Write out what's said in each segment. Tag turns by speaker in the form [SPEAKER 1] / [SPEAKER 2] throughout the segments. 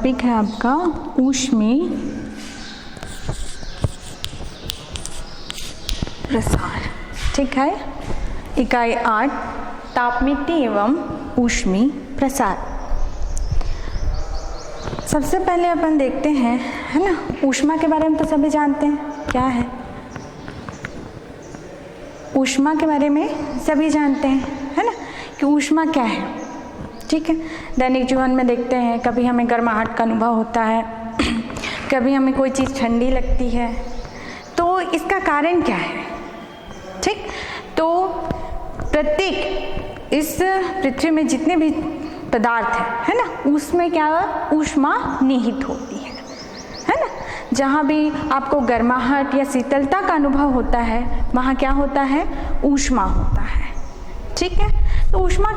[SPEAKER 1] Topic है आपका ऊष्मी प्रसार। ठीक है, इकाई 8 तापमिति एवं ऊष्मी प्रसार। सबसे पहले अपन देखते हैं, है ना, ऊष्मा के बारे में तो सभी जानते हैं क्या है। ऊष्मा के बारे में सभी जानते हैं, है ना, कि ऊष्मा क्या है। ठीक है, दैनिक जीवन में देखते हैं, कभी हमें गर्माहट का अनुभव होता है, कभी हमें कोई चीज़ ठंडी लगती है, तो इसका कारण क्या है। ठीक, तो प्रत्येक इस पृथ्वी में जितने भी पदार्थ है ना, उसमें क्या ऊष्मा निहित होती है ना। जहाँ भी आपको गर्माहट या शीतलता का अनुभव होता है, वहाँ क्या होता है, ऊष्मा होता है। ठीक है, तो ऊष्मा,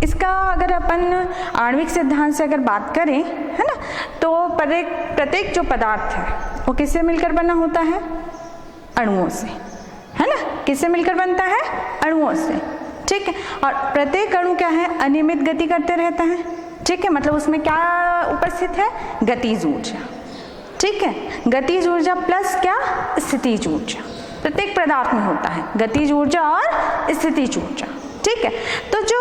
[SPEAKER 1] इसका अगर अपन आणविक सिद्धांत से अगर बात करें, है ना, तो प्रत्येक जो पदार्थ है वो किससे मिलकर बना होता है, अणुओं से, है ना, किससे मिलकर बनता है, अणुओं से। ठीक है, और प्रत्येक अणु क्या है, अनियमित गति करते रहता है। ठीक है, मतलब उसमें क्या उपस्थित है, गतिज ऊर्जा। ठीक है, गतिज ऊर्जा प्लस क्या, स्थितिज ऊर्जा प्रत्येक पदार्थ में होता है, गतिज ऊर्जा और स्थितिज ऊर्जा। ठीक है, तो जो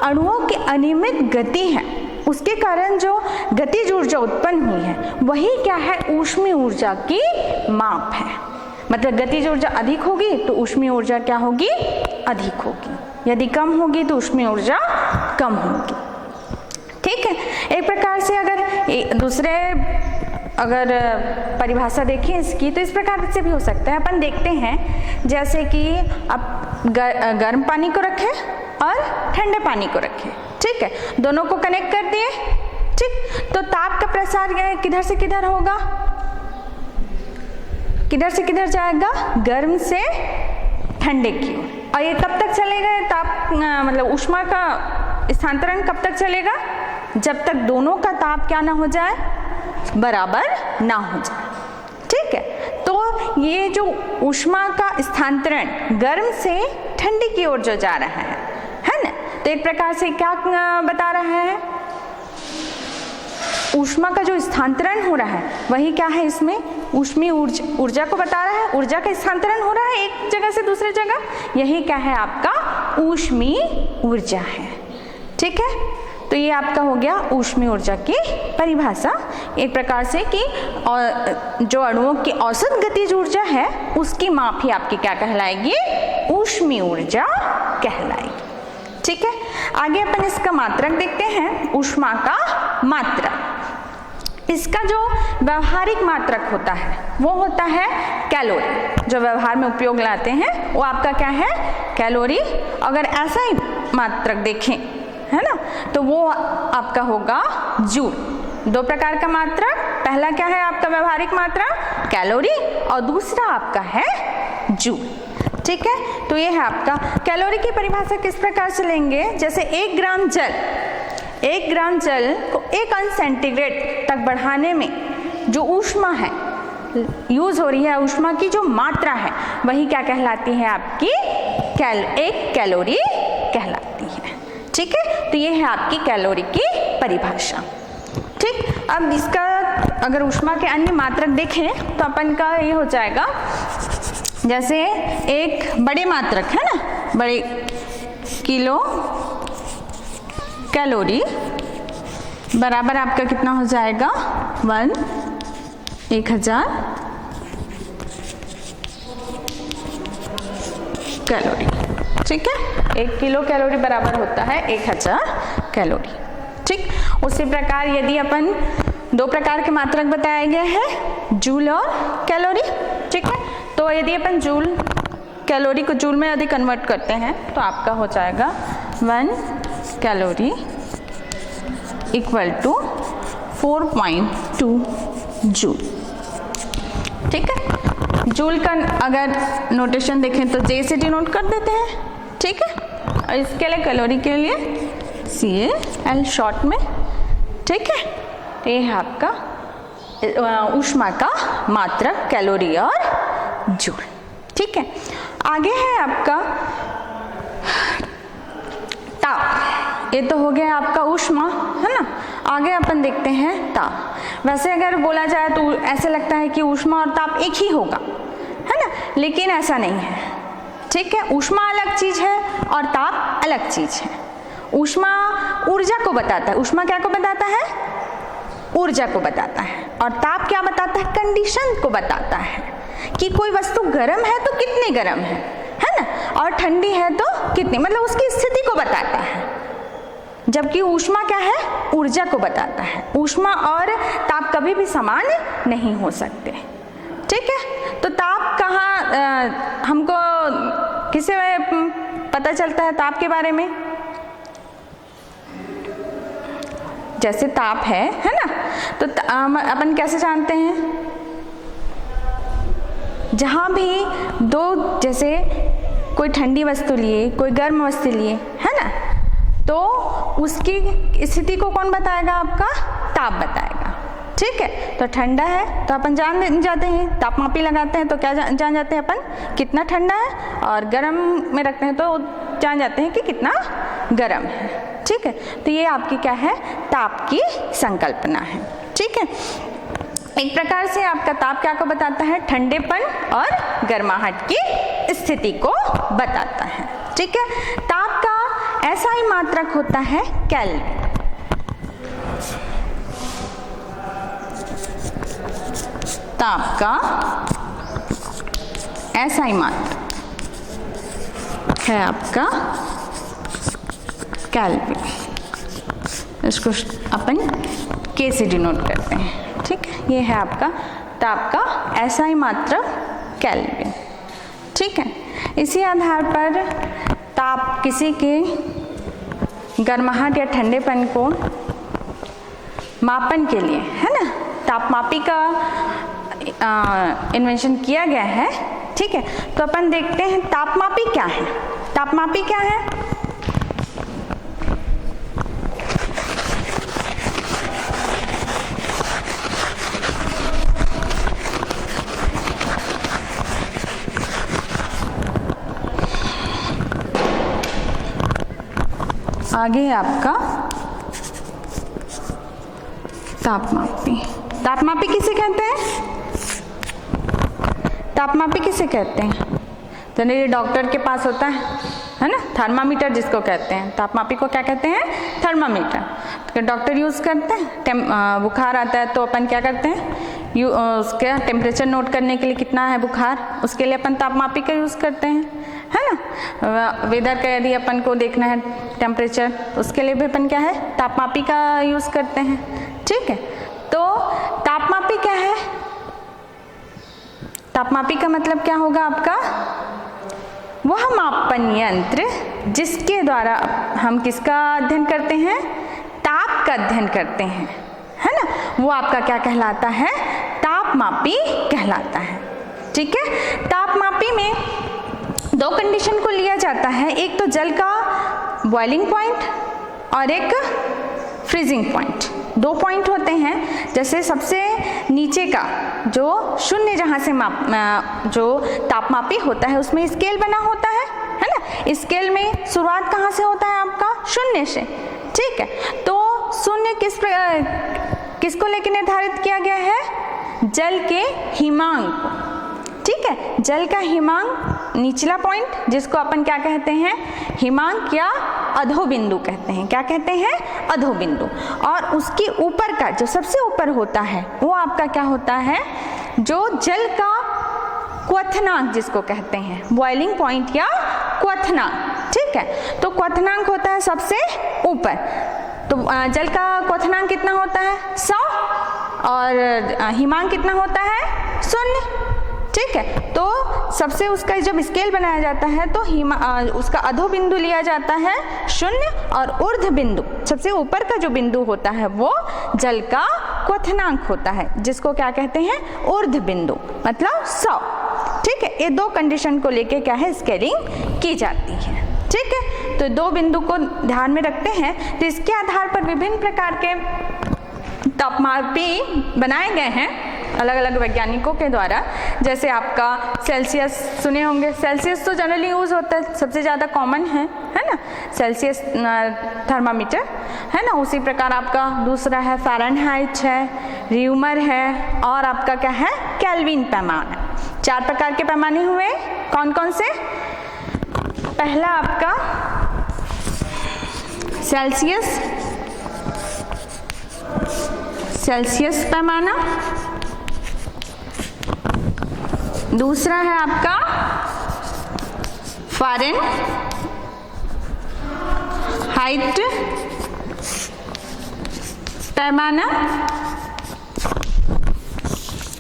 [SPEAKER 1] अणुओं की अनियमित गति है उसके कारण जो गतिज ऊर्जा उत्पन्न हुई है वही क्या है, ऊष्मीय ऊर्जा की माप है। मतलब गतिज ऊर्जा अधिक होगी तो ऊष्मीय ऊर्जा क्या होगी, अधिक होगी, यदि कम होगी तो ऊष्मीय ऊर्जा कम होगी। ठीक है, एक प्रकार से अगर दूसरे अगर परिभाषा देखें इसकी, तो इस प्रकार से भी हो सकता है। अपन देखते हैं जैसे कि आप गर्म पानी को रखें और ठंडे पानी को रखें। ठीक है, दोनों को कनेक्ट कर दिए। ठीक, तो ताप का प्रसार किधर से किधर होगा, किधर से किधर जाएगा, गर्म से ठंडे की ओर। और ये कब तक चलेगा, ताप मतलब ऊष्मा का स्थानांतरण कब तक चलेगा, जब तक दोनों का ताप क्या ना हो जाए, बराबर ना हो जाए। ठीक है, तो ये जो ऊष्मा का स्थानांतरण गर्म से ठंडी की ओर जो जा रहा है ना, तो एक प्रकार से क्या बता रहा है, ऊष्मा का जो स्थानांतरण हो रहा है वही क्या है, इसमें ऊष्मीय ऊर्जा को बता रहा है। ऊर्जा का स्थानांतरण हो रहा है एक जगह से दूसरे जगह, यही क्या है, आपका ऊष्मीय ऊर्जा है। ठीक है, तो ये आपका हो गया ऊष्मीय ऊर्जा की परिभाषा। एक प्रकार से कि जो अणुओं की औसत गतिज ऊर्जा है उसकी माप ही आपकी क्या कहलाएगी, ऊष्मीय ऊर्जा कहलाएगी। ठीक है, आगे अपन इसका मात्रक देखते हैं, ऊष्मा का मात्रक। इसका जो व्यवहारिक मात्रक होता है वो होता है कैलोरी। जो व्यवहार में उपयोग लाते हैं वो आपका क्या है, कैलोरी। अगर ऐसा ही मात्रक देखें, है ना, तो वो आपका होगा जूल। दो प्रकार का मात्रक, पहला क्या है आपका व्यवहारिक मात्रक कैलोरी और दूसरा आपका है जूल। ठीक है, तो ये है आपका कैलोरी की परिभाषा। किस प्रकार से लेंगे, जैसे 1 ग्राम जल को 1 अंश सेंटीग्रेड तक बढ़ाने में जो ऊष्मा है यूज हो रही है, ऊष्मा की जो मात्रा है वही क्या कहलाती है, आपकी 1 कैलोरी कहलाती है। ठीक है, तो ये है आपकी कैलोरी की परिभाषा। ठीक, अब इसका अगर ऊष्मा के अन्य मात्रक देखें तो अपन का ये हो जाएगा, जैसे एक बड़े मात्रक है ना, बड़े किलो कैलोरी बराबर आपका कितना हो जाएगा, 1000 कैलोरी। ठीक है, 1 किलो कैलोरी बराबर होता है 1000 कैलोरी। ठीक, उसी प्रकार यदि अपन 2 प्रकार के मात्रक बताया गया है, जूल और कैलोरी। ठीक है, तो यदि अपन जूल कैलोरी को जूल में यदि कन्वर्ट करते हैं तो आपका हो जाएगा 1 कैलोरी इक्वल टू 4.2 जूल। ठीक है, जूल का अगर नोटेशन देखें तो जे से डिनोट कर देते हैं। ठीक है, और इसके लिए कैलोरी के लिए CAL शॉर्ट में। ठीक है, तो ये है आपका ऊष्मा का मात्रक कैलोरी और जूल। ठीक है, आगे है आपका ताप। ये तो हो गया आपका ऊष्मा, है ना। आगे अपन देखते हैं ताप। वैसे अगर बोला जाए तो ऐसे लगता है कि ऊष्मा और ताप एक ही होगा, है ना, लेकिन ऐसा नहीं है, ठीक है। ऊष्मा अलग चीज है और ताप अलग चीज है। ऊष्मा ऊर्जा को बताता है, ऊष्मा क्या को बताता है, ऊर्जा को बताता है, और ताप क्या बताता है, कंडीशन को बताता है कि कोई वस्तु गर्म है तो कितनी गर्म है ना, और ठंडी है तो कितनी, मतलब उसकी स्थिति को बताता है। जबकि ऊष्मा क्या है, ऊर्जा को बताता है। ऊष्मा और ताप कभी भी समान नहीं हो सकते, ठीक है। तो ताप कहाँ हमको किसे पता चलता है ताप के बारे में, जैसे ताप है ना, तो अपन कैसे जानते हैं, जहां भी दो, जैसे कोई ठंडी वस्तु लिए कोई गर्म वस्तु लिए, है ना, तो उसकी स्थिति को कौन बताएगा, आपका ताप बताएगा, ठीक है। तो ठंडा है तो अपन जान जाते हैं, तापमापी लगाते हैं तो क्या जान जाते हैं अपन, कितना ठंडा है, और गर्म में रखते हैं तो जान जाते हैं कि कितना गर्म है, ठीक है। तो ये आपकी क्या है, ताप की संकल्पना है, ठीक है। एक प्रकार से आपका ताप क्या को बताता है, ठंडेपन और गर्माहट की स्थिति को बताता है, ठीक है। ताप का ऐसा ही मात्रक होता है केल्विन। ताप का ऐसा ही मात्रक है आपका केल्विन, इसको अपन के से डिनोट करते हैं, ठीक है। ये है आपका ताप का ऐसा ही मात्रक केल्विन, ठीक है। इसी आधार पर ताप किसी के गर्माहट या ठंडेपन को मापन के लिए, है ना, तापमापी का इन्वेंशन किया गया है, ठीक है। तो अपन देखते हैं तापमापी क्या है। तापमापी क्या है, आगे है आपका तापमापी। तापमापी किसे कहते हैं, तापमापी किसे कहते हैं, तो ये डॉक्टर के पास होता है ना, थर्मामीटर जिसको कहते हैं। तापमापी को क्या कहते हैं, थर्मामीटर। तो डॉक्टर यूज़ करते हैं, बुखार आता है तो अपन क्या करते हैं, उसका टेम्परेचर नोट करने के लिए कितना है बुखार, उसके लिए अपन तापमापी का यूज़ करते हैं, है ना। वेदर का यदि अपन को देखना है टेम्परेचर, उसके लिए भी अपन क्या है, तापमापी का यूज़ करते हैं, ठीक है। तो तापमापी क्या है, तापमापी का मतलब क्या होगा आपका, वह मापन यंत्र जिसके द्वारा हम किसका अध्ययन करते हैं, ताप का अध्ययन करते हैं, है ना, वो आपका क्या कहलाता है, तापमापी कहलाता है, ठीक है। तापमापी में दो कंडीशन को लिया जाता है, एक तो जल का बॉइलिंग पॉइंट और एक फ्रीजिंग पॉइंट। दो पॉइंट होते हैं, जैसे सबसे नीचे का जो शून्य जहाँ से जो तापमापी होता है उसमें स्केल बना होता है ना। स्केल में शुरुआत कहाँ से होता है आपका, शून्य से, ठीक है। तो शून्य किसको लेकर निर्धारित किया गया है, जल के हिमांक को, ठीक है। जल का हिमांक निचला पॉइंट जिसको अपन क्या कहते हैं, हिमांक या अधोबिंदु कहते हैं, क्या कहते हैं, अधोबिंदु। और उसके ऊपर का जो सबसे ऊपर होता है वो आपका क्या होता है, जो जल का क्वथनांक जिसको कहते हैं, बॉइलिंग पॉइंट या क्वथनांक, ठीक है। तो क्वथनांक होता है सबसे ऊपर, तो जल का क्वथनांक कितना होता है, 100, और हिमांक कितना होता है, 0, ठीक है। तो सबसे उसका जब स्केल बनाया जाता है तो उसका अधो बिंदु लिया जाता है 0, और ऊर्ध्व बिंदु सबसे ऊपर का जो बिंदु होता है वो जल का क्वथनांक होता है, जिसको क्या कहते हैं, ऊर्ध्व बिंदु, मतलब 100, ठीक है। ये दो कंडीशन को लेके क्या है, स्केलिंग की जाती है, ठीक है। तो दो बिंदु को ध्यान में रखते हैं, तो इसके आधार पर विभिन्न प्रकार के तापमापी बनाए गए हैं, अलग अलग वैज्ञानिकों के द्वारा। जैसे आपका सेल्सियस सुने होंगे, सेल्सियस तो जनरली यूज़ होता है, सबसे ज़्यादा कॉमन है ना, सेल्सियस थर्मामीटर, है ना। उसी प्रकार आपका दूसरा है फ़ारेनहाइट है, र्यूमर है, और आपका क्या है, केल्विन पैमाना। 4 प्रकार के पैमाने हुए, कौन कौन से? पहला आपका सेल्सियस पैमाना, दूसरा है आपका फ़ारेनहाइट पैमाना,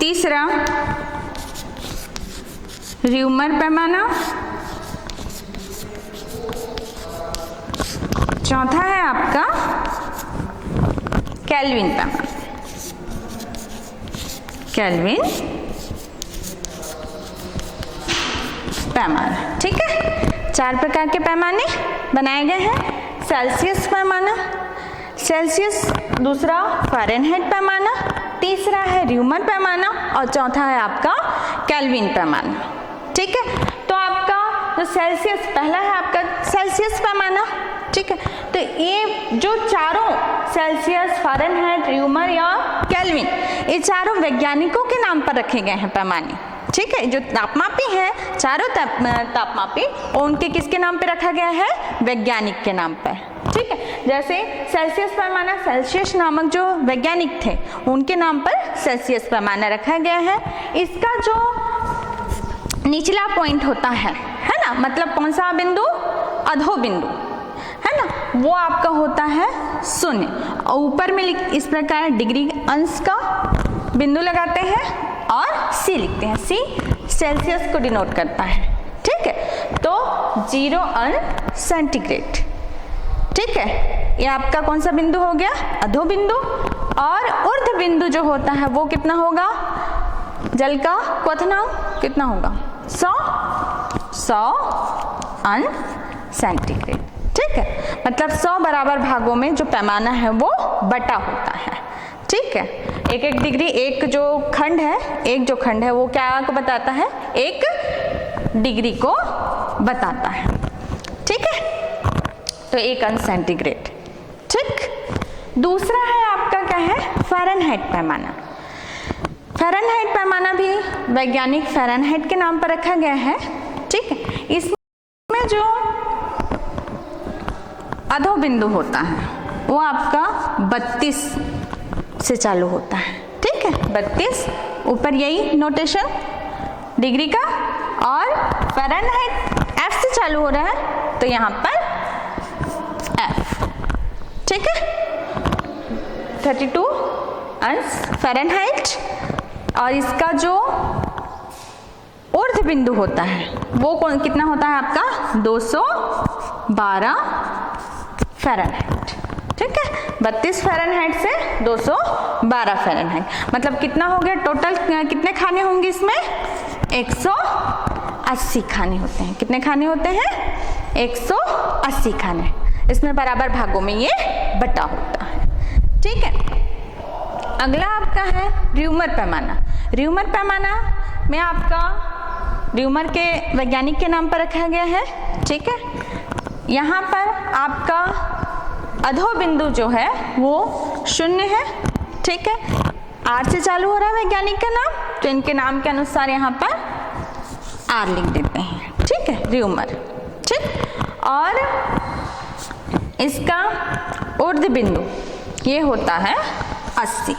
[SPEAKER 1] तीसरा र्यूमर पैमाना, चौथा है आपका केल्विन पैमाना। केल्विन पैमाना, ठीक है। 4 प्रकार के पैमाने बनाए गए हैं। सेल्सियस पैमाना, सेल्सियस, दूसरा फ़ारेनहाइट पैमाना, तीसरा है र्यूमर पैमाना, और चौथा है आपका केल्विन पैमाना, ठीक है। तो आपका जो सेल्सियस, पहला है आपका सेल्सियस पैमाना, ठीक है। तो ये जो चारों सेल्सियस, फ़ारेनहाइट, र्यूमर या केल्विन, ये चारों वैज्ञानिकों के नाम पर रखे गए हैं पैमाने, ठीक है। जो तापमापी हैं, चारों तापमापी, उनके किसके नाम पे रखा गया है? वैज्ञानिक के नाम पर, ठीक है। जैसे सेल्सियस पैमाना, सेल्सियस नामक जो वैज्ञानिक थे उनके नाम पर सेल्सियस पैमाना रखा गया है। इसका जो निचला पॉइंट होता है ना, मतलब कौन सा बिंदु? अधो बिंदु, है ना, वो आपका होता है 0, और ऊपर में इस प्रकार डिग्री अंश का बिंदु लगाते हैं और C लिखते हैं। C सेल्सियस को डिनोट करता है, ठीक है। तो 0 अंश सेंटीग्रेड, ठीक है। ये आपका कौन सा बिंदु हो गया? अधो बिंदु। और ऊर्ध्व बिंदु जो होता है वो कितना होगा? जल का क्वथनांक कितना होगा? 100 अंश सेंटीग्रेड, ठीक है। मतलब 100 बराबर भागों में जो पैमाना है वो बटा होता है, ठीक है। एक एक डिग्री, एक जो खंड है वो क्या को बताता है? 1 डिग्री को बताता है, ठीक है। तो 1 अंश सेंटीग्रेड, ठीक। दूसरा है आपका क्या है? फ़ारेनहाइट पैमाना। फ़ारेनहाइट पैमाना भी वैज्ञानिक फ़ारेनहाइट के नाम पर रखा गया है, ठीक है। इसमें जो अधो बिंदु होता है वो आपका 32 से चालू होता है, ठीक है। 32 ऊपर यही नोटेशन डिग्री का, और फ़ारेनहाइट F से चालू हो रहा है तो यहाँ पर F, ठीक है। 32 अंश फ़ारेनहाइट, और इसका जो ऊर्ध्व बिंदु होता है वो कितना होता है आपका? 212 फ़ारेनहाइट, ठीक है। 32 फ़ारेनहाइट से 212 फ़ारेनहाइट, मतलब कितना हो गया टोटल? कितने खाने होंगे इसमें? 180 खाने होते हैं। कितने खाने होते हैं? 180 खाने। इसमें बराबर भागों में ये बटा होता है, ठीक है। अगला आपका है र्यूमर पैमाना। र्यूमर पैमाना में आपका र्यूमर के वैज्ञानिक के नाम पर रखा गया है, ठीक है। यहाँ पर आपका अधो बिंदु जो है वो 0 है, ठीक है। R से चालू हो रहा है वैज्ञानिक का नाम, तो इनके नाम के अनुसार यहाँ पर R लिख देते हैं, ठीक है, र्यूमर, ठीक। और इसका ऊर्ध्व बिंदु ये होता है 80,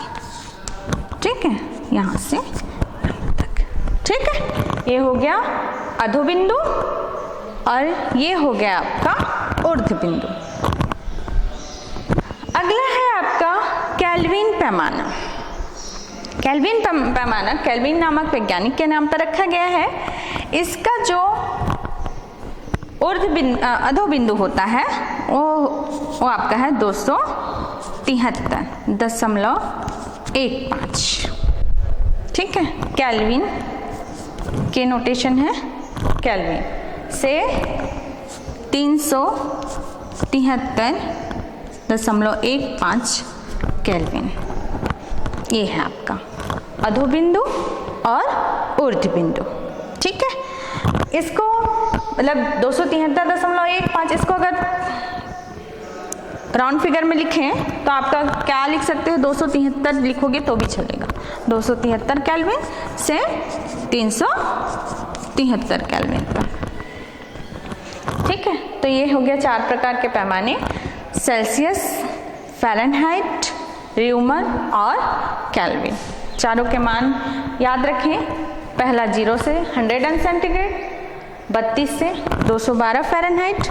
[SPEAKER 1] ठीक है, यहाँ से यहाँ तक, ठीक है। ये हो गया अधो बिंदु और ये हो गया आपका ऊर्ध्व बिंदु। अगला है आपका केल्विन पैमाना। केल्विन पैमाना केल्विन नामक वैज्ञानिक के नाम पर रखा गया है। इसका जो अधो बिंदु होता है वो आपका है 273.15, ठीक है। केल्विन के नोटेशन है, केल्विन से 373.15 केल्विन, ये है आपका, अधोबिंदु और ऊर्ध्व बिंदु। ठीक है, इसको मतलब 273.15, इसको अगर राउंड फिगर में लिखें तो आपका क्या लिख सकते हैं, 273 लिखोगे तो भी चलेगा। 273 केल्विन से 373 केल्विन पर। ठीक है, तो ये हो गया 4 प्रकार के पैमाने, सेल्सियस, फ़ारेनहाइट, र्यूमर और केल्विन। चारों के मान याद रखें। पहला 0 से 100 सेंटीग्रेड, 32 से 212 फ़ारेनहाइट,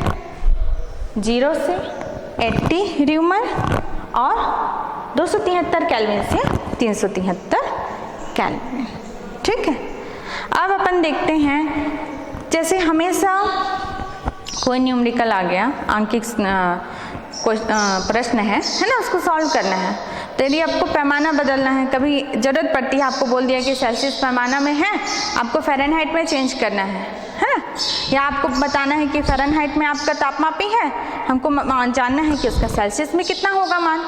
[SPEAKER 1] 0 से 80 र्यूमर और 273 केल्विन से 373 केल्विन। ठीक है, अब अपन देखते हैं, जैसे हमेशा कोई न्यूमेरिकल आ गया, आंकिक प्रश्न है ना, उसको सॉल्व करना है। तो यदि आपको पैमाना बदलना है, कभी ज़रूरत पड़ती है, आपको बोल दिया कि सेल्सियस पैमाना में है, आपको फ़ारेनहाइट में चेंज करना है ना, या आपको बताना है कि फ़ारेनहाइट में आपका तापमापी है, हमको जानना है कि उसका सेल्सियस में कितना होगा मान,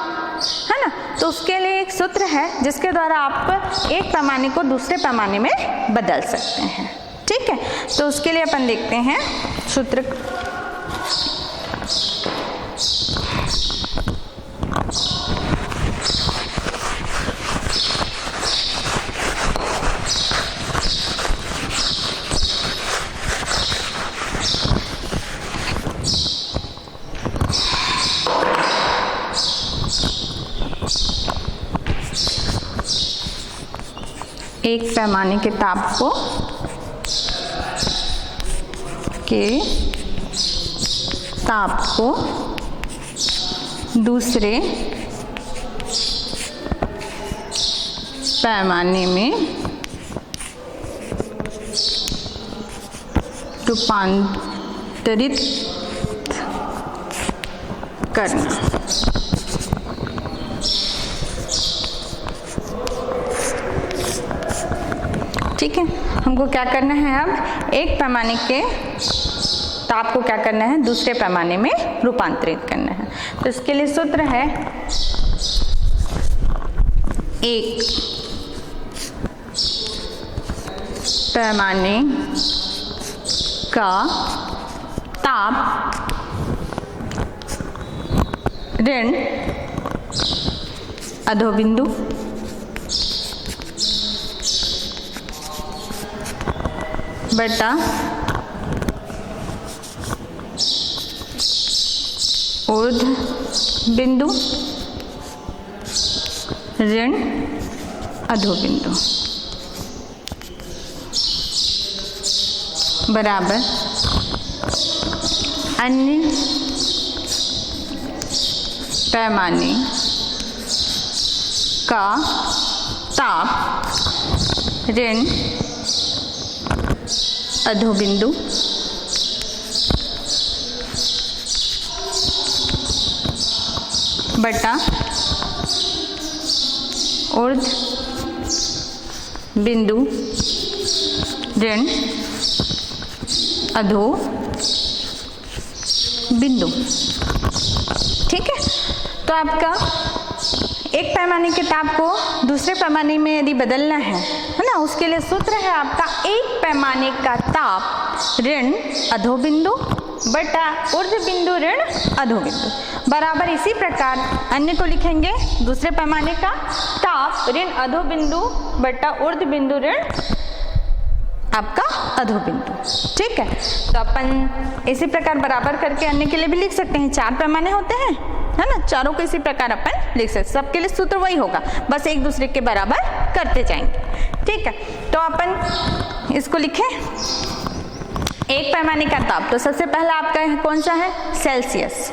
[SPEAKER 1] है ना। तो उसके लिए एक सूत्र है जिसके द्वारा आप एक पैमाने को दूसरे पैमाने में बदल सकते हैं। ठीक है, तो उसके लिए अपन देखते हैं सूत्र। एक पैमाने के ताप को दूसरे पैमाने में रूपांतरित करना। ठीक है, हमको क्या करना है, अब एक पैमाने के ताप को क्या करना है, दूसरे पैमाने में रूपांतरित करना है। तो इसके लिए सूत्र है, एक पैमाने का ताप ऋण अधोबिंदु बटा ऊर्ध्व बिंदु ऋण अधोबिंदु बराबर अन्य पैमाने का ताप ऋण अधोबिंदु बटा ऊर्ध्व बिंदु ऋण अधोबिंदु। ठीक है, तो आपका एक पैमाने के ताप को दूसरे पैमाने में यदि बदलना है ना, उसके लिए सूत्र है आपका एक पैमाने का ताप ऋण अधोबिंदु बटा ऊर्ध्व बिंदु ऋण अधोबिंदु बराबर। इसी प्रकार अन्य को लिखेंगे, दूसरे पैमाने का ताप ऋण अधोबिंदु बटा ऊर्ध्व बिंदु ऋण आपका अधोबिंदु। ठीक है, तो अपन इसी प्रकार बराबर करके अन्य के लिए भी लिख सकते हैं। 4 पैमाने होते हैं, है ना, चारों को इसी प्रकार अपन लिख सकते हैं। सबके लिए सूत्र वही होगा, बस एक दूसरे के बराबर करते जाएंगे। ठीक है, तो अपन इसको लिखें, एक पैमाने का ताप, तो सबसे पहला आपका कौन सा है, सेल्सियस।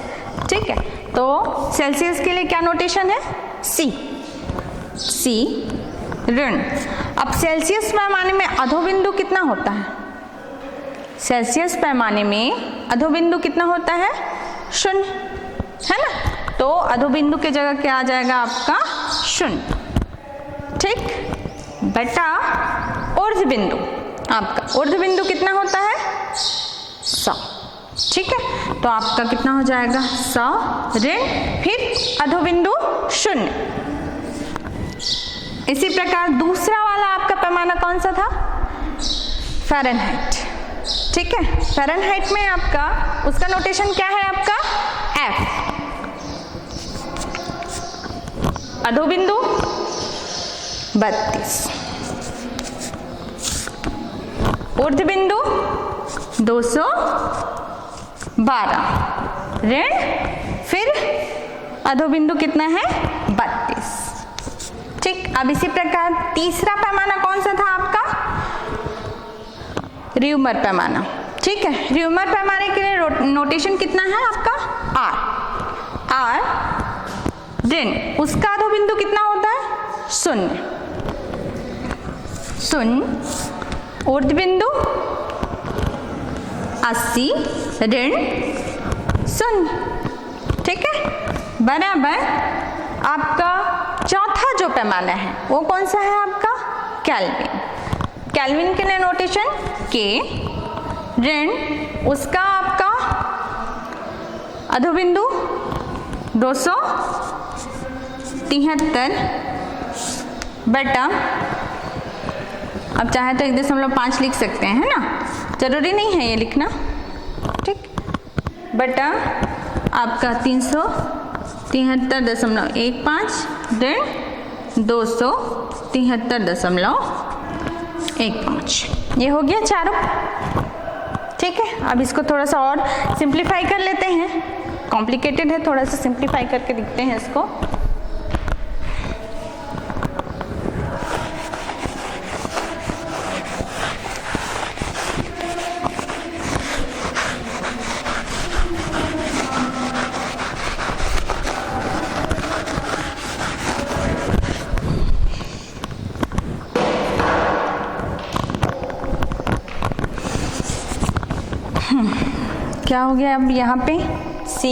[SPEAKER 1] ठीक है, तो सेल्सियस के लिए क्या नोटेशन है, सी ऋण। अब सेल्सियस पैमाने में अधोबिंदु कितना होता है, सेल्सियस पैमाने में अधोबिंदु कितना होता है, 0, है ना। तो अधोबिंदु की जगह क्या आ जाएगा आपका 0। ठीक, बटा ऊर्ध्व बिंदु, आपका ऊर्ध्व बिंदु कितना होता है, 100। ठीक है, तो आपका कितना हो जाएगा, 100 ऋण फिर अधोबिंदु 0। इसी प्रकार दूसरा कौन सा था? फ़ारेनहाइट। ठीक है, फ़ारेनहाइट में आपका उसका नोटेशन क्या है आपका? F। अधोबिंदु 32, ऊर्ध्वबिंदु 212, ऋण फिर अधोबिंदु कितना है? 32। ठीक, अब इसी प्रकार तीसरा पैमाना कौन सा था आपका? र्यूमर पैमाना। ठीक है, र्यूमर पैमाने के लिए नोटेशन कितना है आपका? R। ऋण उसका अधोबिंदु कितना होता है? 0। ऊर्ध्वबिंदु 80, ऋण 0। ठीक है, बराबर आपका चौथा जो पैमाना है वो कौन सा है आपका? केल्विन। केल्विन के लिए नोटेशन K, ऋण उसका आपका अधोबिंदु 273 बटा, अब चाहे तो 1.5 लिख सकते हैं, है ना, जरूरी नहीं है ये लिखना। ठीक, बटा आपका 373.15 ऋण 273.15। ये हो गया चारों। ठीक है, अब इसको थोड़ा सा और सिंप्लीफाई कर लेते हैं। कॉम्प्लिकेटेड है, थोड़ा सा सिंप्लीफाई करके दिखते हैं इसको। क्या हो गया अब यहाँ पे? C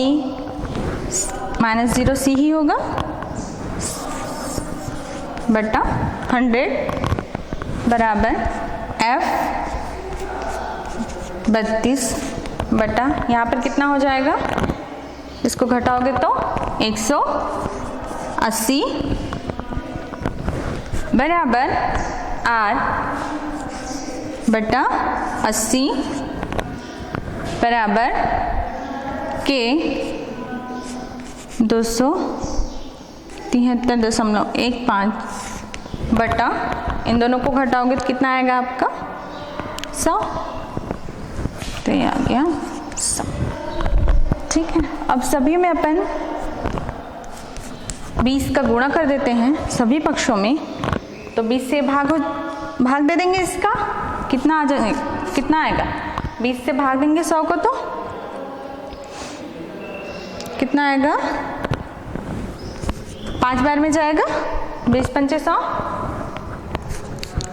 [SPEAKER 1] -0 C ही होगा बटा 100 बराबर F 32 बटा, यहाँ पर कितना हो जाएगा? इसको घटाओगे तो 180 बराबर R बटा 80 बराबर K 273.15 बटा, इन दोनों को घटाओगे तो कितना आएगा आपका? 100। तो ये आ गया 100। ठीक है, अब सभी में अपन 20 का गुणा कर देते हैं सभी पक्षों में, तो 20 से भाग दे देंगे इसका, कितना आ जाएगा? कितना आएगा? 20 से भाग देंगे 100 को तो कितना आएगा? 5 बार में जाएगा, 20 पंचे 100।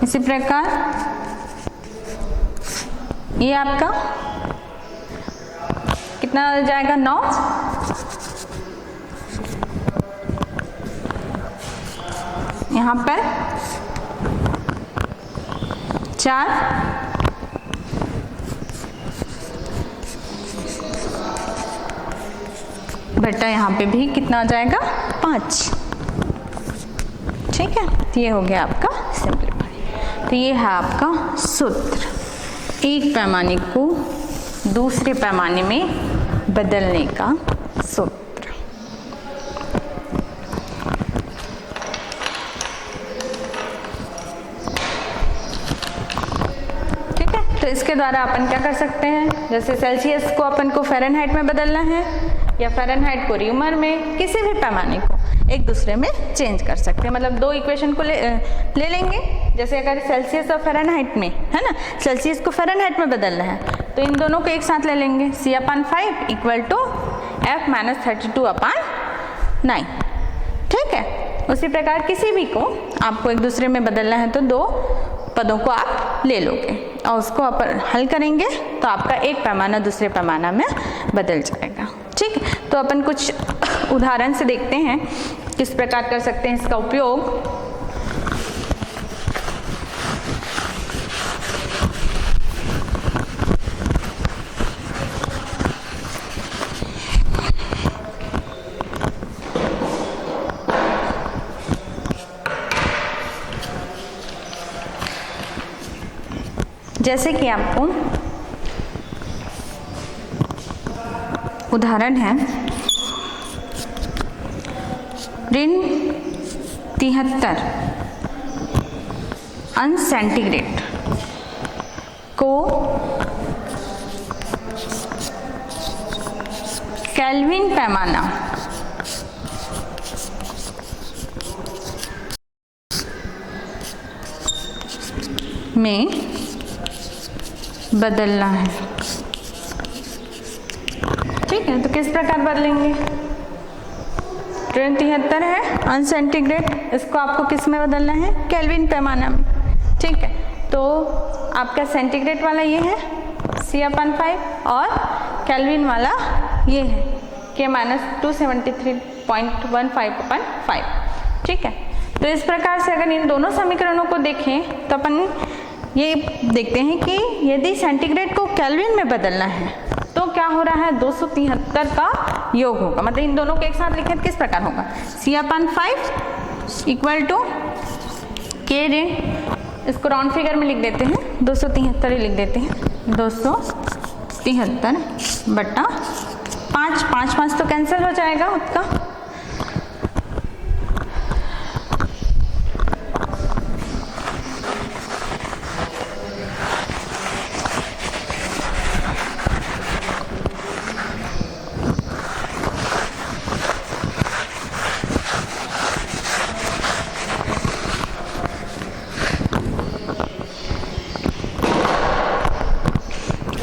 [SPEAKER 1] इसी प्रकार ये आपका कितना जाएगा? 9। यहाँ पर 4 बटा, यहाँ पे भी कितना आ जाएगा? 5। ठीक है, तो ये हो गया आपका सिंप्लीफाई। तो ये है आपका सूत्र, एक पैमाने को दूसरे पैमाने में बदलने का सूत्र। ठीक है, तो इसके द्वारा अपन क्या कर सकते हैं? जैसे सेल्सियस को अपन को फ़ारेनहाइट में बदलना है या फ़ारेनहाइट को र्यूमर में, किसी भी पैमाने को एक दूसरे में चेंज कर सकते हैं। मतलब दो इक्वेशन को ले लेंगे, जैसे अगर सेल्सियस और फ़ारेनहाइट में है ना, सेल्सियस को फ़ारेनहाइट में बदलना है तो इन दोनों को एक साथ ले लेंगे, C/5 इक्वल टू F - 32/9। ठीक है, उसी प्रकार किसी भी को आपको एक दूसरे में बदलना है तो दो पदों को आप ले लोगे और उसको आप हल करेंगे तो आपका एक पैमाना दूसरे पैमाना में बदल जाएगा। ठीक, तो अपन कुछ उदाहरण से देखते हैं किस प्रकार कर सकते हैं इसका उपयोग। जैसे कि आपको उदाहरण है -73 अंश सेंटीग्रेड को केल्विन पैमाना में बदलना है। ठीक है, तो किस प्रकार बदलेंगे? 73 है अंश सेंटीग्रेड, इसको आपको किस में बदलना है? केल्विन पैमाना में। ठीक है, तो आपका सेंटीग्रेड वाला ये है C/5 और केल्विन वाला ये है K-273.15/5। ठीक है, तो इस प्रकार से अगर इन दोनों समीकरणों को देखें तो अपन ये देखते हैं कि यदि सेंटीग्रेड को केल्विन में बदलना है तो क्या हो रहा है? 273 का योग होगा। मतलब इन दोनों को एक साथ लिखें तो किस प्रकार होगा? C/5 = K, इसको राउंड फिगर में लिख देते हैं, 273 ही लिख देते हैं, 273/5, 5 तो कैंसिल हो जाएगा उसका।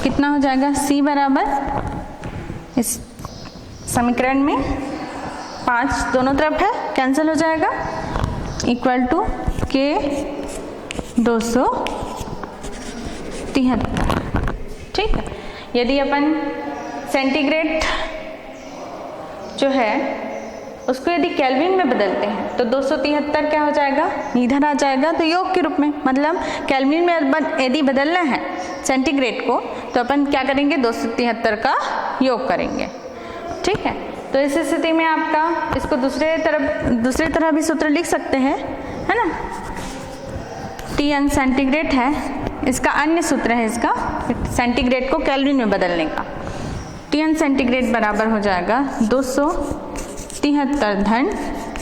[SPEAKER 1] कितना हो जाएगा? C बराबर इस समीकरण में 5 दोनों तरफ है, कैंसिल हो जाएगा, = K 273। ठीक है, यदि अपन सेंटीग्रेड जो है उसको यदि केल्विन में बदलते हैं तो 273 क्या हो जाएगा? इधर आ जाएगा, तो योग के रूप में। मतलब केल्विन में यदि बदलना है सेंटीग्रेड को तो अपन क्या करेंगे? 273 का योग करेंगे। ठीक है, तो इस स्थिति में आपका इसको दूसरे तरह भी सूत्र लिख सकते हैं, है ना? T अंश सेंटीग्रेड है, इसका अन्य सूत्र है इसका सेंटीग्रेड को केल्विन में बदलने का। T अंश सेंटीग्रेड बराबर हो जाएगा 273 T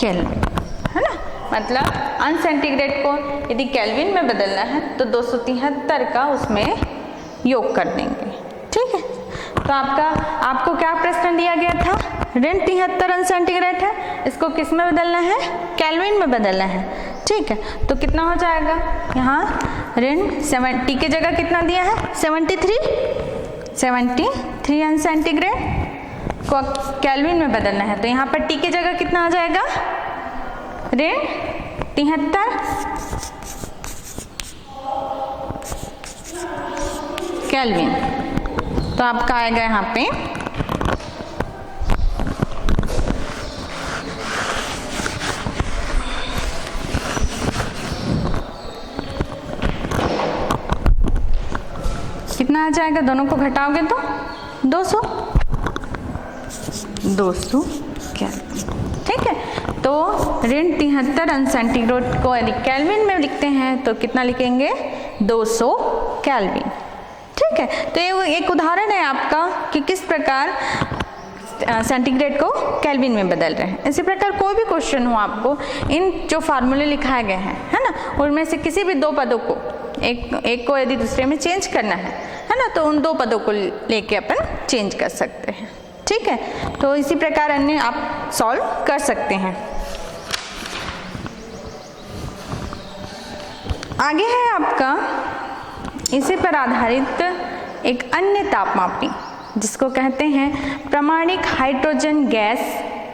[SPEAKER 1] केल्विन, है ना? मतलब अंश सेंटीग्रेड को यदि केल्विन में बदलना है तो 273 का उसमें योग कर देंगे। ठीक है, तो आपको क्या प्रश्न दिया गया था? -73 अंश सेंटीग्रेड है, इसको किस में बदलना है? केल्विन में बदलना है। ठीक है, तो कितना हो जाएगा? यहाँ -70 की जगह कितना दिया है? 73 अंश सेंटीग्रेड को केल्विन में बदलना है, तो यहाँ पर T की जगह कितना आ जाएगा? -73 केल्विन। तो आपका आएगा यहाँ पे कितना आ जाएगा? दोनों को घटाओगे तो 200 केल्विन। ठीक है, तो -73 अंश सेंटीग्रेड को यदि केल्विन में लिखते हैं तो कितना लिखेंगे? 200 केल्विन। ठीक है, तो ये एक उदाहरण है आपका कि किस प्रकार सेंटीग्रेड को केल्विन में बदल रहे हैं। इसी प्रकार कोई भी क्वेश्चन हो आपको, इन जो फार्मूले लिखाए गए हैं, है ना, उनमें से किसी भी दो पदों को एक को यदि दूसरे में चेंज करना है ना, तो उन दो पदों को लेके अपन चेंज कर सकते हैं। ठीक है, तो इसी प्रकार अन्य आप सॉल्व कर सकते हैं। आगे है आपका इसी पर आधारित एक अन्य तापमापी जिसको कहते हैं प्रामाणिक हाइड्रोजन गैस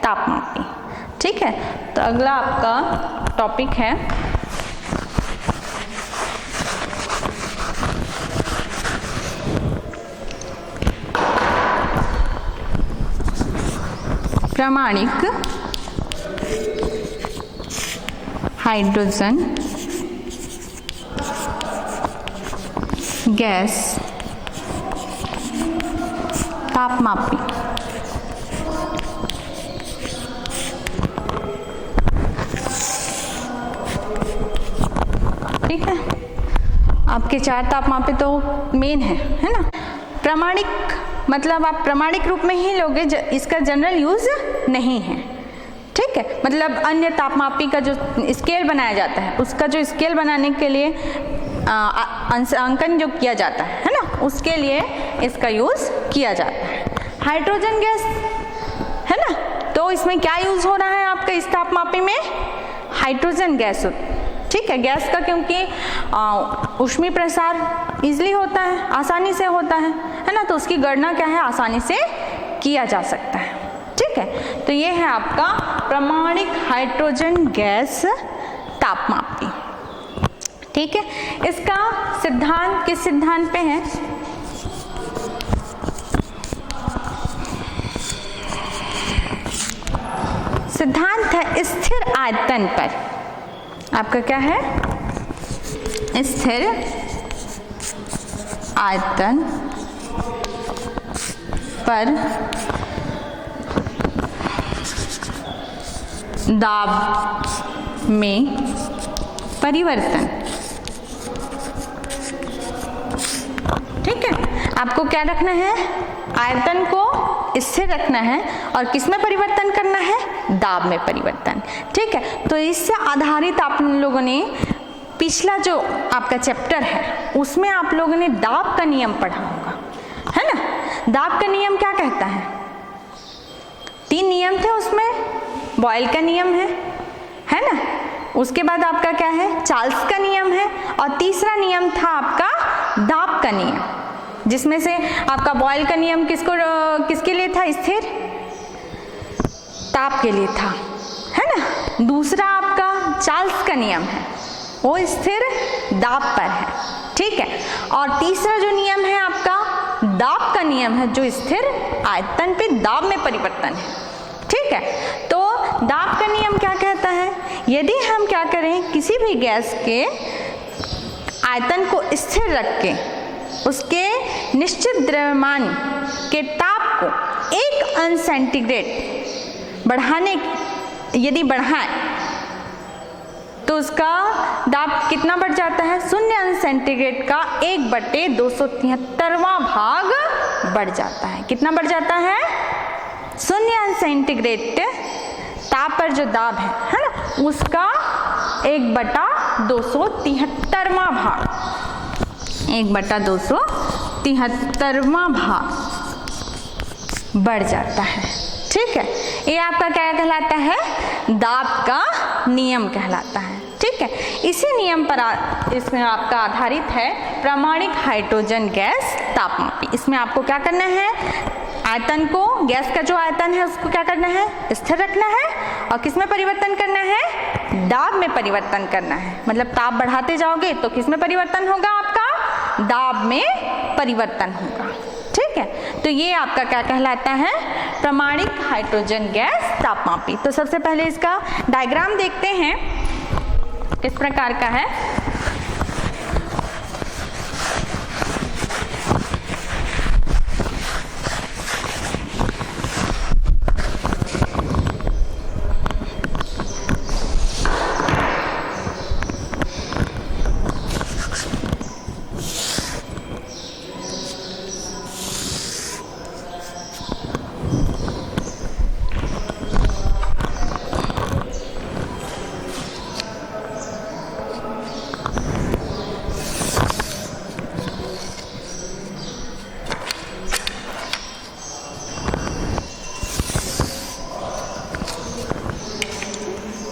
[SPEAKER 1] तापमापी। ठीक है, तो अगला आपका टॉपिक है प्रामाणिक हाइड्रोजन गैस तापमापी। ठीक है, आपके 4 तापमापी तो मेन है ना। प्रामाणिक मतलब आप प्रामाणिक रूप में ही लोगे, इसका जनरल यूज नहीं है, ठीक है। मतलब अन्य तापमापी का जो स्केल बनाया जाता है, उसका जो स्केल बनाने के लिए अंकन जो किया जाता है ना, उसके लिए इसका यूज किया जाता है। हाइड्रोजन गैस है ना, तो इसमें क्या यूज हो रहा है आपका इस तापमापी में? हाइड्रोजन गैस, ठीक है। गैस का क्योंकि ऊष्मीय प्रसार इजली होता है, आसानी से होता है ना, तो उसकी गणना क्या है, आसानी से किया जा सकता है, ठीक है। तो ये है आपका प्रामाणिक हाइड्रोजन गैस तापमापी, ठीक है। इसका सिद्धांत किस सिद्धांत पे है? सिद्धांत है स्थिर आयतन पर। आपका क्या है? स्थिर आयतन पर दाब में परिवर्तन, ठीक है। आपको क्या रखना है? आयतन को स्थिर रखना है और किस में परिवर्तन करना है? दाब में परिवर्तन, ठीक है। तो इससे आधारित आप लोगों ने पिछला जो आपका चैप्टर है उसमें आप लोगों ने दाब का नियम पढ़ा होगा, है ना। दाब का नियम क्या कहता है? 3 नियम थे उसमें। बॉयल का नियम है ना, उसके बाद आपका क्या है? चार्ल्स का नियम है, और तीसरा नियम था आपका दाब का नियम, जिसमें से आपका बॉयल का नियम किसके लिए था? स्थिर ताप के लिए था, है ना। दूसरा आपका चार्ल्स का नियम है, वो स्थिर दाब पर है, ठीक है। और तीसरा जो नियम है आपका दाब का नियम है, जो स्थिर आयतन पे दाब में परिवर्तन है, ठीक है। तो दाब का नियम क्या कहता है? यदि हम क्या करें, किसी भी गैस के आयतन को स्थिर रख के उसके निश्चित द्रव्यमान के ताप को 1 अंश सेंटीग्रेड यदि बढ़ाएं तो उसका दाब कितना बढ़ जाता है? 0 अंश सेंटीग्रेड का 1/273वां भाग बढ़ जाता है। कितना बढ़ जाता है? 0 अंश सेंटीग्रेड ताप पर जो दाब है ना, उसका 1/273वां भाग, 1/273वां भाग बढ़ जाता है, ठीक है। ये आपका क्या कहलाता है? दाब का नियम कहलाता है, ठीक है। इसी नियम पर इसमें आपका आधारित है प्रामाणिक हाइड्रोजन गैस तापमापी। इसमें आपको क्या करना है? आयतन को, गैस का जो आयतन है उसको क्या करना है? स्थिर रखना है, और किस में परिवर्तन करना है? दाब में परिवर्तन करना है। मतलब ताप बढ़ाते जाओगे तो किस में परिवर्तन होगा? आपका दाब में परिवर्तन होगा, ठीक है। तो ये आपका क्या कहलाता है? प्रामाणिक हाइड्रोजन गैस तापमापी। तो सबसे पहले इसका डायग्राम देखते हैं किस प्रकार का है।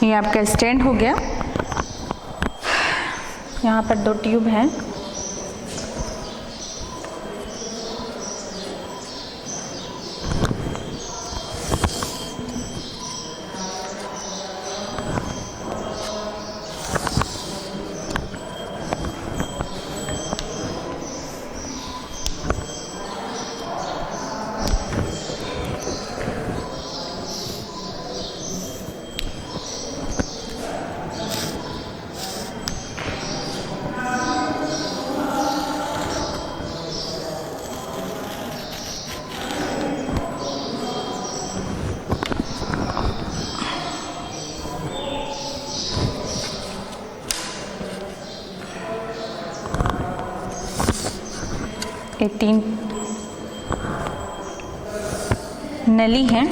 [SPEAKER 1] ये आपका स्टैंड हो गया। यहाँ पर 2 ट्यूब हैं। ये 3 नली हैं।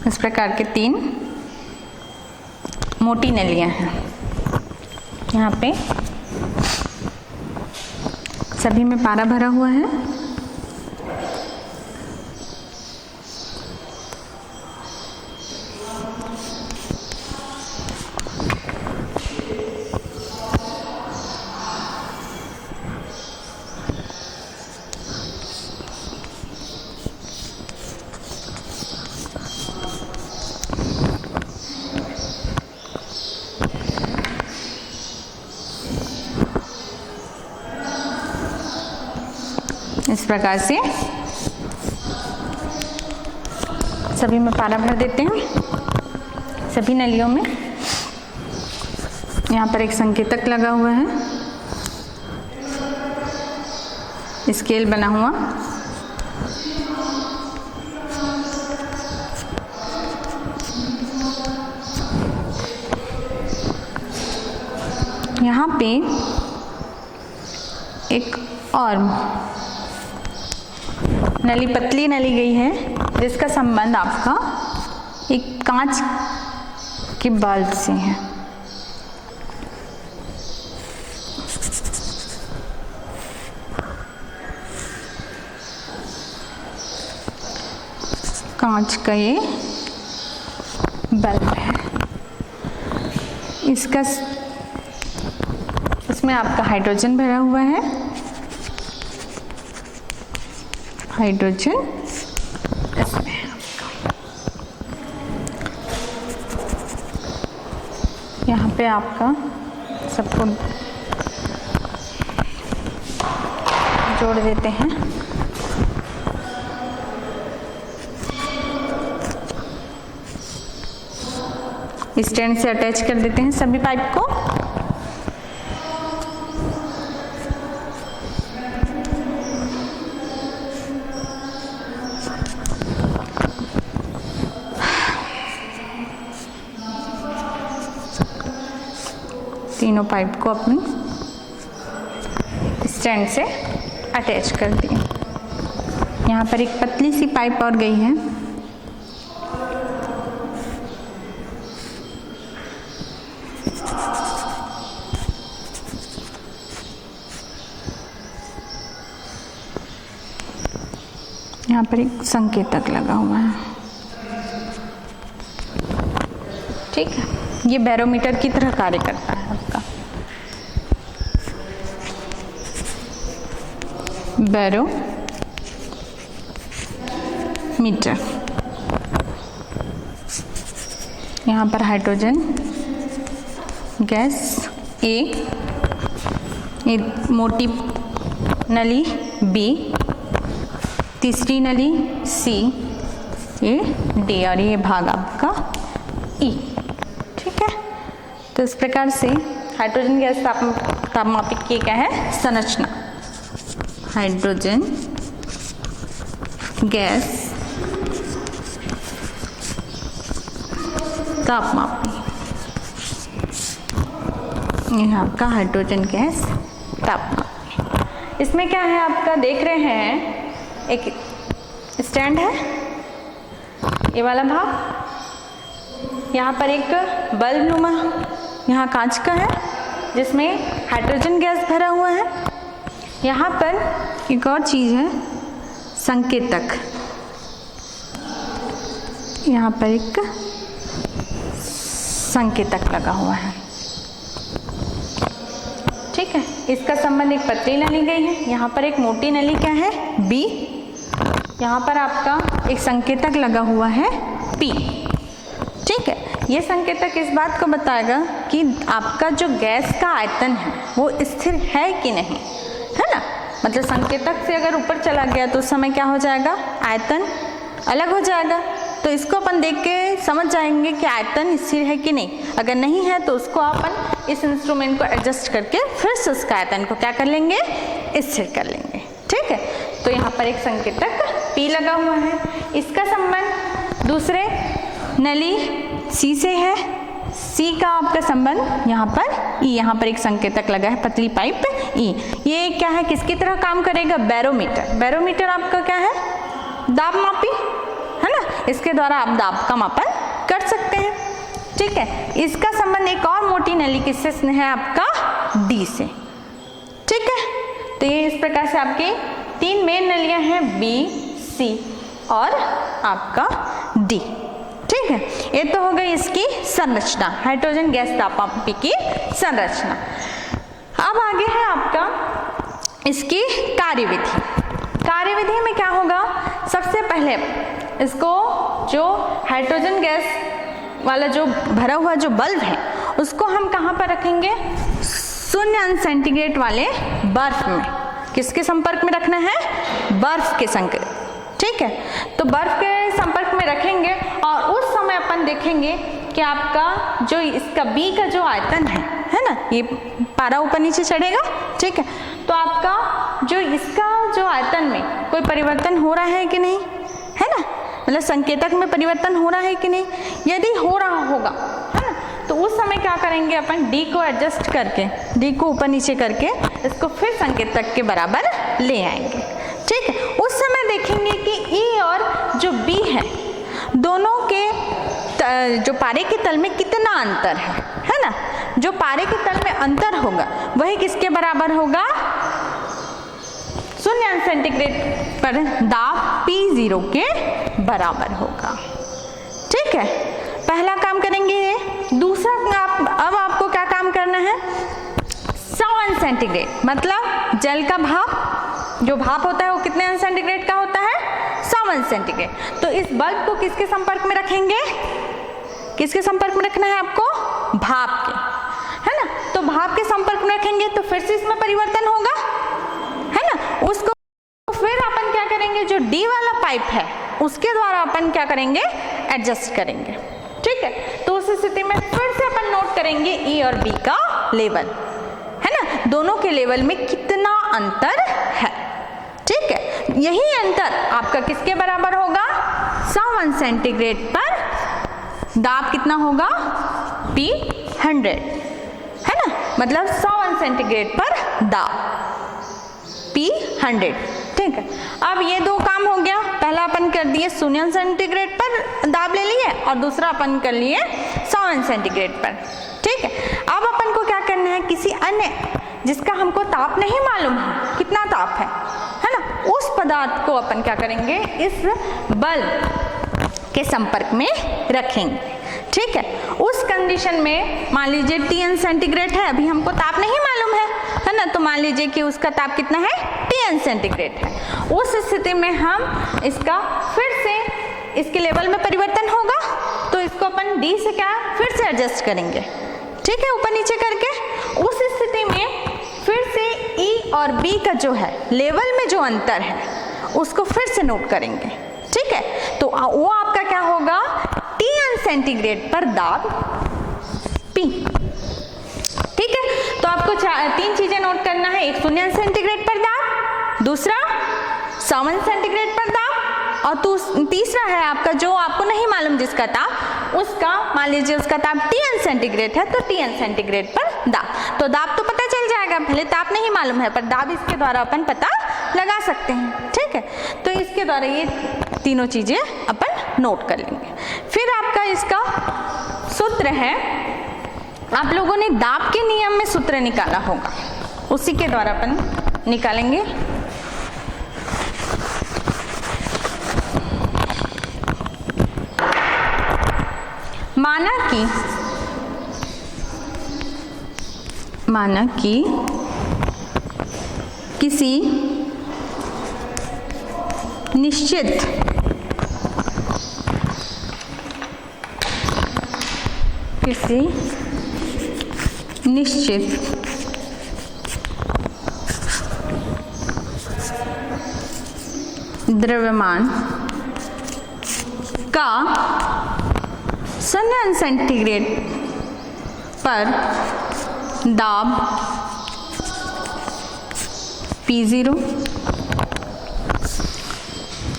[SPEAKER 1] इस प्रकार के 3 मोटी नलियां हैं। यहाँ पे सभी में पारा भरा हुआ है। इस प्रकार से सभी में पारा भर देते हैं, सभी नलियों में। यहाँ पर एक संकेतक लगा हुआ है, स्केल बना हुआ। यहाँ पे एक और नली, पतली नली गई है, जिसका संबंध आपका एक कांच के बल्ब से है। कांच का ये बल्ब है। इसमें आपका हाइड्रोजन भरा हुआ है। हाइड्रोजन इसमें है आपका। यहाँ पे आपका सबको जोड़ देते हैं। स्टैंड से अटैच कर देते हैं सभी पाइप को। तीनों पाइप को अपने स्टैंड से अटैच कर दिए। यहाँ पर एक पतली सी पाइप और गई है। यहाँ पर एक संकेतक लगा हुआ है। ठीक है, ये बैरोमीटर की तरह कार्य करता है आपका। बैरोमीटर। यहाँ पर हाइड्रोजन गैस ए, ये मोटी नली बी, तीसरी नली सी, ये डी और ये भाग आपका ई। ठीक है, तो इस प्रकार से हाइड्रोजन गैस तापमापिक की क्या है संरचना। हाइड्रोजन गैस तापमापी, यह आपका हाइड्रोजन गैस तापमापी। इसमें क्या है आपका, देख रहे हैं एक स्टैंड है, ये वाला भाग। यहाँ पर एक बल्ब नुमा यहाँ कांच का है, जिसमें हाइड्रोजन गैस भरा हुआ है। यहाँ पर एक और चीज़ है, संकेतक। यहाँ पर एक संकेतक लगा हुआ है। ठीक है, इसका संबंध एक पतली नली गई है, यहाँ पर एक मोटी नली क्या है बी, यहाँ पर आपका एक संकेतक लगा हुआ है पी। ठीक है, ये संकेतक इस बात को बताएगा कि आपका जो गैस का आयतन है वो स्थिर है कि नहीं, है ना। मतलब संकेतक से अगर ऊपर चला गया तो उस समय क्या हो जाएगा, आयतन अलग हो जाएगा। तो इसको अपन देख के समझ जाएंगे कि आयतन स्थिर है कि नहीं। अगर नहीं है तो उसको अपन इस इंस्ट्रूमेंट को एडजस्ट करके फिर से उसका आयतन को क्या कर लेंगे, स्थिर कर लेंगे। ठीक है, तो यहाँ पर एक संकेतक P लगा हुआ है। इसका संबंध दूसरे नली C से है। C का आपका संबंध यहाँ पर E, यहाँ पर एक संकेतक लगा है, पतली पाइप E। ये क्या है, किसकी तरह काम करेगा, बैरोमीटर। बैरोमीटर आपका क्या है, दाब मापी, है ना। इसके द्वारा आप दाब का मापन कर सकते हैं। ठीक है, इसका संबंध एक और मोटी नली किससे है, आपका D से। ठीक है, तो ये इस प्रकार से आपकी तीन मेन नलियां हैं, B, C और आपका D। ठीक है, ये तो हो गई इसकी संरचना, हाइड्रोजन गैस दाब मापी की संरचना। अब आगे है आपका इसकी कार्यविधि। कार्यविधि में क्या होगा, सबसे पहले इसको जो हाइड्रोजन गैस वाला जो भरा हुआ जो बल्ब है उसको हम कहाँ पर रखेंगे, 0 अंश सेंटीग्रेड वाले बर्फ में। किसके संपर्क में रखना है, बर्फ के संपर्क। ठीक है, तो बर्फ के संपर्क में रखेंगे और उस समय अपन देखेंगे कि आपका जो इसका B का जो आयतन है ना, ये पारा ऊपर नीचे चढ़ेगा। ठीक है, तो आपका जो इसका जो आयतन में कोई परिवर्तन हो रहा है कि नहीं, है ना, मतलब संकेतक में परिवर्तन हो रहा है कि नहीं। यदि हो रहा होगा, है ना, तो उस समय क्या करेंगे अपन, D को एडजस्ट करके, D को ऊपर नीचे करके इसको फिर संकेतक के बराबर ले आएंगे। ठीक है, उस समय देखेंगे कि E और जो B है दोनों के जो पारे के तल में कितना अंतर है ना। जो पारे के तल में अंतर होगा वही किसके बराबर होगा, 0 अंश सेंटीग्रेड पर दाब P0 के बराबर होगा। ठीक है, पहला काम करेंगे ये। दूसरा अब आपको क्या काम करना है, 100 अंश सेंटीग्रेड, मतलब जल का भाप, जो भाप होता है वो कितने अंश सेंटीग्रेड का होता है, 100 अंश सेंटीग्रेड। तो इस बल्ब को किसके संपर्क में रखेंगे, किसके संपर्क में रखना है आपको, भाप के, है ना। तो भाप के संपर्क में रखेंगे तो फिर से इसमें परिवर्तन होगा, है ना। उसको फिर अपन क्या करेंगे, जो D वाला पाइप है उसके द्वारा अपन क्या करेंगे, एडजस्ट करेंगे। ठीक है, तो उस स्थिति में फिर से अपन नोट करेंगे E और B का लेवल, है ना, दोनों के लेवल में कितना अंतर है। ठीक है, यही अंतर आपका किसके बराबर होगा, 100 अंश सेंटीग्रेड पर दाब कितना होगा, P100, है ना, मतलब 100 अंश सेंटीग्रेड पर दाब P100। ठीक है, अब ये दो काम हो गया। पहला अपन कर दिए 0 अंश सेंटीग्रेड पर दाब ले लिए और दूसरा अपन कर लिए 100 अंश सेंटीग्रेड पर। ठीक है, अब अपन को क्या करना है, किसी अन्य जिसका हमको ताप नहीं मालूम है कितना ताप है ना, उस पदार्थ को अपन क्या करेंगे, इस बल्ब के संपर्क में रखेंगे। ठीक है, उस कंडीशन में मान लीजिए T अंश सेंटीग्रेड है, अभी हमको ताप नहीं मालूम है ना, तो मान लीजिए कि उसका ताप कितना है, T अंश सेंटीग्रेड है। उस स्थिति में हम इसका फिर से इसके लेवल में परिवर्तन होगा तो इसको अपन D से क्या फिर से एडजस्ट करेंगे। ठीक है, ऊपर नीचे करके। उस स्थिति में फिर से E और B का जो है लेवल में जो अंतर है उसको फिर से नोट करेंगे। ठीक है, तो वो आपका क्या होगा, T अंश सेंटीग्रेड पर दाब P। ठीक है, तो आपको तीन चीजें नोट करना है, एक 0 अंश सेंटीग्रेड पर दाब, दूसरा 100 अंश सेंटीग्रेड पर दाब और तीसरा है आपका जो आपको नहीं मालूम जिसका ताप, उसका मान लीजिए उसका ताप T अंश सेंटीग्रेड है तो T अंश सेंटीग्रेड पर दाब। तो दाब तो पता चल जाएगा, भले ताप नहीं मालूम है पर दाब इसके द्वारा अपन पता लगा सकते हैं। ठीक है, तो इसके द्वारा ये तीनों चीजें अपन नोट कर लेंगे। फिर आपका इसका सूत्र है, आप लोगों ने दाब के नियम में सूत्र निकाला होगा, उसी के द्वारा अपन निकालेंगे। माना कि किसी निश्चित किसी निश्चित द्रव्यमान का 100 सेंटीग्रेड पर दाब P0,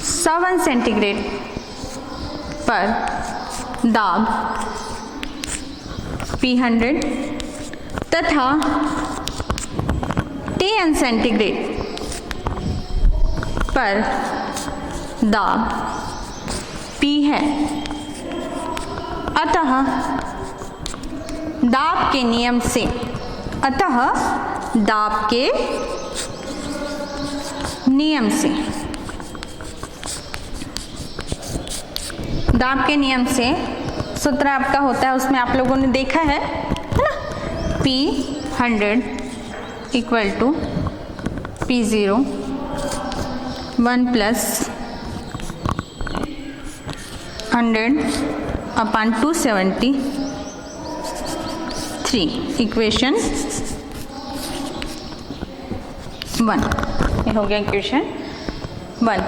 [SPEAKER 1] 7 सेंटीग्रेड पर दाब P100 तथा 10 सेंटीग्रेड पर दाब P है। अतः दाब के नियम से सूत्र आपका होता है, उसमें आप लोगों ने देखा है ना, P100 equal to P0 1 plus 100 upon 273, equation 1, ये हो गया इक्वेशन 1।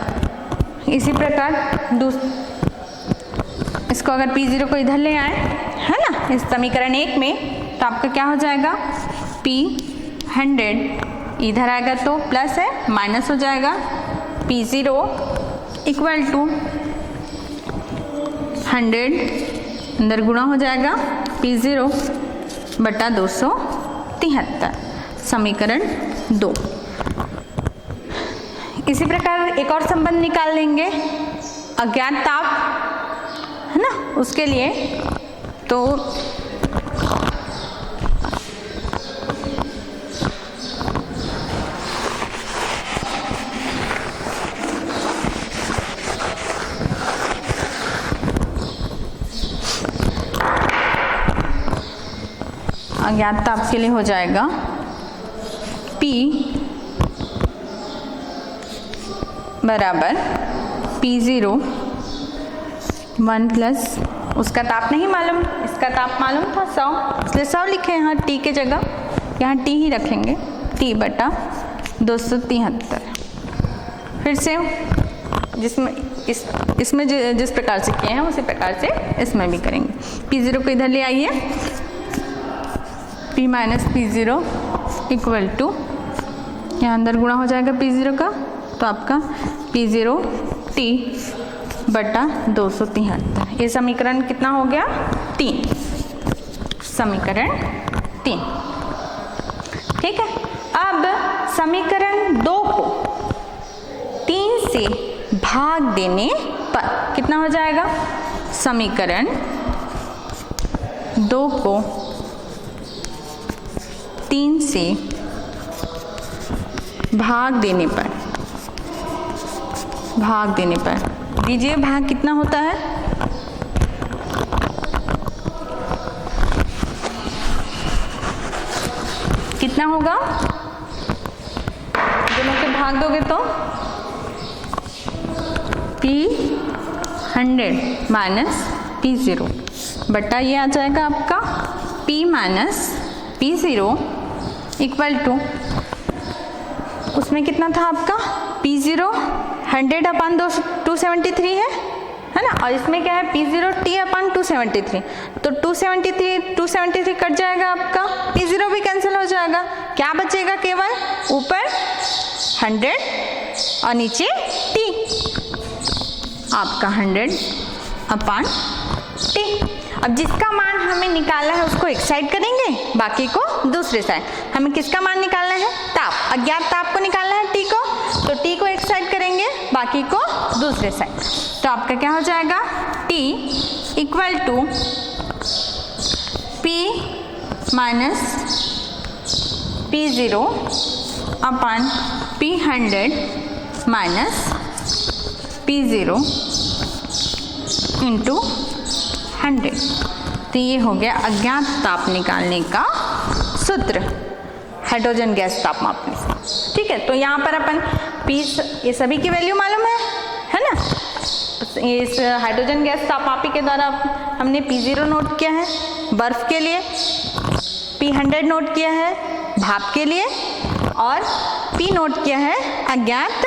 [SPEAKER 1] इसी प्रकार इसको अगर P0 को इधर ले आए, है ना, इस समीकरण 1 में, तो आपका क्या हो जाएगा, P100 इधर आएगा तो प्लस है, माइनस हो जाएगा, P0 इक्वल टू 100 अंदर गुणा हो जाएगा P0 बटा 273, समीकरण 2। इसी प्रकार एक और संबंध निकाल लेंगे अज्ञात ताप, है ना, उसके लिए तो अज्ञात ताप के लिए हो जाएगा P बराबर P0 1 प्लस, उसका ताप नहीं मालूम, इसका ताप मालूम था 100, इसलिए 100 लिखे यहाँ T के जगह, यहाँ T ही रखेंगे, T बटा 273। फिर से इसमें जिस प्रकार से किए हैं उसी प्रकार से इसमें भी करेंगे। P0 को इधर ले आइए, P minus P0 equal to, यहाँ अंदर गुणा हो जाएगा P0 का, तो आपका P0 T बटा 273, ये समीकरण कितना हो गया, 3, समीकरण 3। ठीक है, अब समीकरण 2 को 3 से भाग देने पर कितना हो जाएगा, समीकरण 2 को 3 से भाग देने पर दीजिए, भाग कितना होता है, कितना होगा, दोनों के भाग दोगे तो P100 माइनस P0 बटा ये आ जाएगा आपका P minus P0 equal to, उसमें कितना था आपका P0 100 अपान 273 है ना, और इसमें क्या है P0 T अपान 273, तो 273 कट जाएगा, आपका P0 भी कैंसिल हो जाएगा, क्या बचेगा, केवल ऊपर 100 और नीचे T, आपका 100 अपान T। अब जिसका मान हमें निकालना है उसको एक साइड करेंगे, बाकी को दूसरे साइड। हमें किसका मान निकालना है, ताप, अज्ञात ताप को निकालना है T को, तो T को एक साइड करेंगे, बाकी को दूसरे साइड। तो आपका क्या हो जाएगा, T equal to P minus P0 upon P100 minus P0 into 100। तो ये हो गया अज्ञात ताप निकालने का सूत्र, हाइड्रोजन गैस ताप मापने। ठीक है, तो यहाँ पर अपन ये सभी की वैल्यू मालूम है ना, इस हाइड्रोजन गैस तापमापी के द्वारा हमने P0 नोट किया है, बर्फ के लिए, P100 नोट किया है भाप के लिए, और P नोट किया है अज्ञात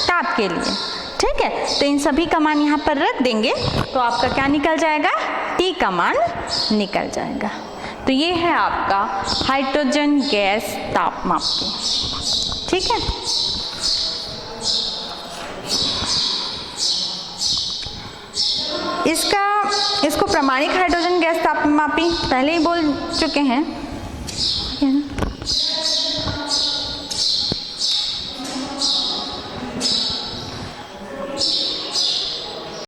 [SPEAKER 1] ताप के लिए। ठीक है, तो इन सभी का मान यहाँ पर रख देंगे तो आपका क्या निकल जाएगा, T का मान निकल जाएगा। तो ये है आपका हाइड्रोजन गैस तापमापी। ठीक है, इसको प्रामाणिक हाइड्रोजन गैस तापमापी पहले ही बोल चुके हैं।